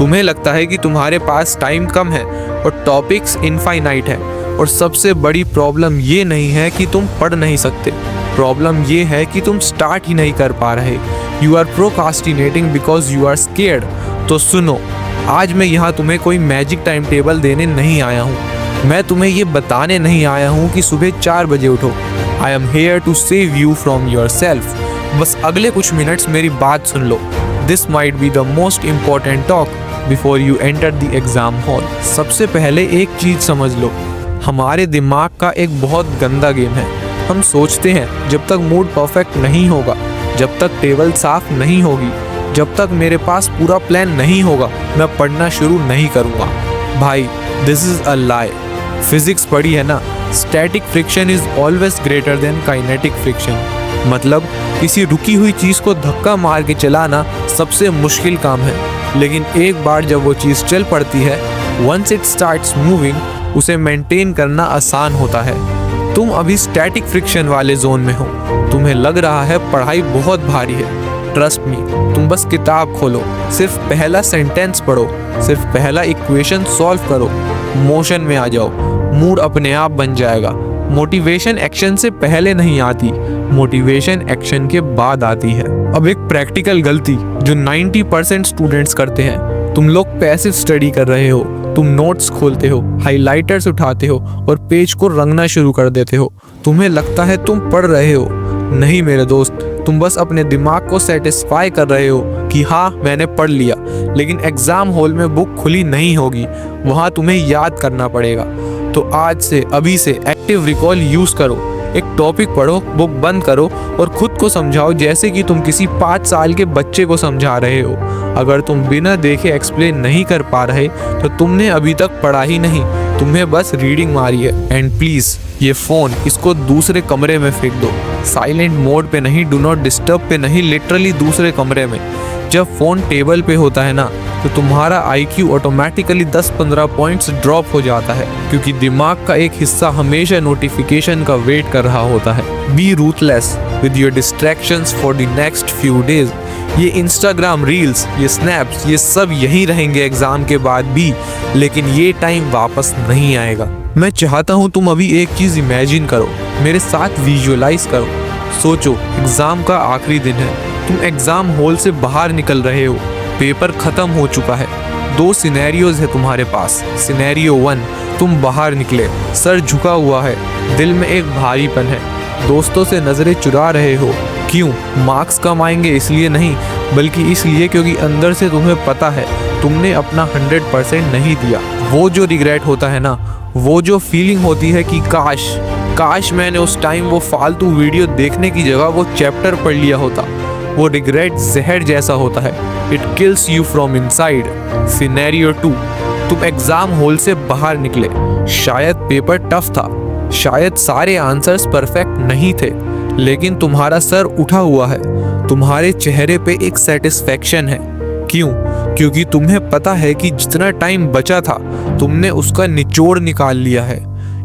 तुम्हें लगता है कि तुम्हारे पास टाइम कम है और टॉपिक्स इनफाइनाइट है। और सबसे बड़ी प्रॉब्लम ये नहीं है कि तुम पढ़ नहीं सकते, प्रॉब्लम ये है कि तुम स्टार्ट ही नहीं कर पा रहे। You are procrastinating because you are scared. तो सुनो, आज मैं यहाँ तुम्हें कोई मैजिक टाइम टेबल देने नहीं आया हूँ। मैं तुम्हें ये बताने नहीं आया हूँ कि सुबह 4 बजे उठो। I am here to save you from yourself. बस अगले कुछ मिनट्स मेरी बात सुन लो। This might be the most important talk before you enter the exam hall. सबसे पहले एक चीज़ समझ लो, हमारे दिमाग का एक बहुत गंदा गेम है। हम सोचते हैं जब तक मूड परफेक्ट नहीं होगा, जब तक टेबल साफ नहीं होगी, जब तक मेरे पास पूरा प्लान नहीं होगा, मैं पढ़ना शुरू नहीं करूँगा। भाई, this is a lie. Physics पढ़ी है ना, static friction is always greater than kinetic friction. मतलब किसी रुकी हुई चीज़ को धक्का मार के चलाना सबसे मुश्किल काम है, लेकिन एक बार जब वो चीज़ चल पड़ती है, वंस इट स्टार्ट्स मूविंग, उसे मेंटेन करना आसान होता है। तुम अभी स्टैटिक फ्रिक्शन वाले जोन में हो। तुम्हें लग रहा है पढ़ाई बहुत भारी है। ट्रस्ट मी, तुम बस किताब खोलो, सिर्फ पहला सेंटेंस पढ़ो, सिर्फ पहला इक्वेशन सॉल्व करो, मोशन में आ जाओ, मूड अपने आप बन जाएगा। मोटिवेशन एक्शन से पहले नहीं आती, मोटिवेशन एक्शन के बाद आती है। अब एक प्रैक्टिकल गलती जो 90% स्टूडेंट्स करते हैं, तुम लोग पैसिव स्टडी कर रहे हो। तुम नोट्स खोलते हो, हाइलाइटर्स उठाते हो और पेज को रंगना शुरू कर देते हो। तुम्हें लगता है तुम पढ़ रहे हो। नहीं मेरे दोस्त, तुम बस अपने दिमाग को सेटिस्फाई कर रहे हो कि हाँ मैंने पढ़ लिया, लेकिन एग्जाम हॉल में बुक खुली नहीं होगी, वहाँ तुम्हें याद करना पड़ेगा। तो आज से, अभी से एक्टिव रिकॉल यूज़ करो। एक टॉपिक पढ़ो, बुक बंद करो और खुद को समझाओ जैसे कि तुम किसी 5 साल के बच्चे को समझा रहे हो। अगर तुम बिना देखे एक्सप्लेन नहीं कर पा रहे तो तुमने अभी तक पढ़ा ही नहीं, तुम्हें बस रीडिंग मारी है। एंड प्लीज़, ये फ़ोन इसको दूसरे कमरे में फेंक दो। साइलेंट मोड पे नहीं, डू नॉट डिस्टर्ब पे नहीं, लिटरली दूसरे कमरे में। जब फ़ोन टेबल पे होता है ना, तो तुम्हारा IQ ऑटोमेटिकली 10-15 पॉइंट्स ड्रॉप हो जाता है, क्योंकि दिमाग का एक हिस्सा हमेशा नोटिफिकेशन का वेट कर रहा होता है। B ruthless with your distractions for the next few days. ये इंस्टाग्राम रील्स, ये स्नैप्स, ये सब यहीं रहेंगे एग्जाम के बाद भी, लेकिन ये टाइम वापस नहीं आएगा। मैं चाहता हूँ तुम अभी एक चीज़ इमेजिन करो, मेरे साथ विजुअलाइज करो। सोचो, एग्जाम का आखिरी दिन है, तुम एग्जाम हॉल से बाहर निकल रहे हो, पेपर खत्म हो चुका है। 2 सिनेरियोज है तुम्हारे पास। सिनेरियो 1, तुम बाहर निकले, सर झुका हुआ है, दिल में एक भारीपन है, दोस्तों से नज़रें चुरा रहे हो। क्यों? मार्क्स कम आएंगे इसलिए नहीं, बल्कि इसलिए क्योंकि अंदर से तुम्हें पता है तुमने अपना 100% नहीं दिया। वो जो रिग्रेट होता है ना, वो जो फीलिंग होती है कि काश मैंने उस टाइम वो फालतू वीडियो देखने की जगह वो चैप्टर पढ़ लिया होता। वो रिग्रेट जहर जैसा होता है, it kills you from inside. Scenario 2, तुम एग्जाम हॉल से बाहर निकले, शायद पेपर टफ था, शायद सारे आंसर्स परफेक्ट नहीं थे, लेकिन तुम्हारा सर उठा हुआ है, तुम्हारे चेहरे पे एक सेटिस्फैक्शन है। क्यों? क्योंकि तुम्हें पता है कि जितना टाइम बचा था तुमने उसका निचोड़ निकाल लिया है।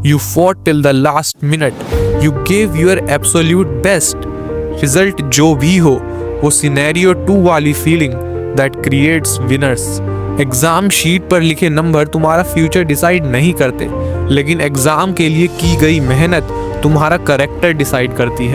You fought till the last minute, you gave your absolute best. Result जो भी हो, वो सिनेरियो 2 वाली feeling that creates winners. Exam sheet पर लिखे नंबर तुम्हारा फ्यूचर डिसाइड नहीं करते, लेकिन एग्जाम के लिए की गई मेहनत तुम्हारा कैरेक्टर डिसाइड करती है।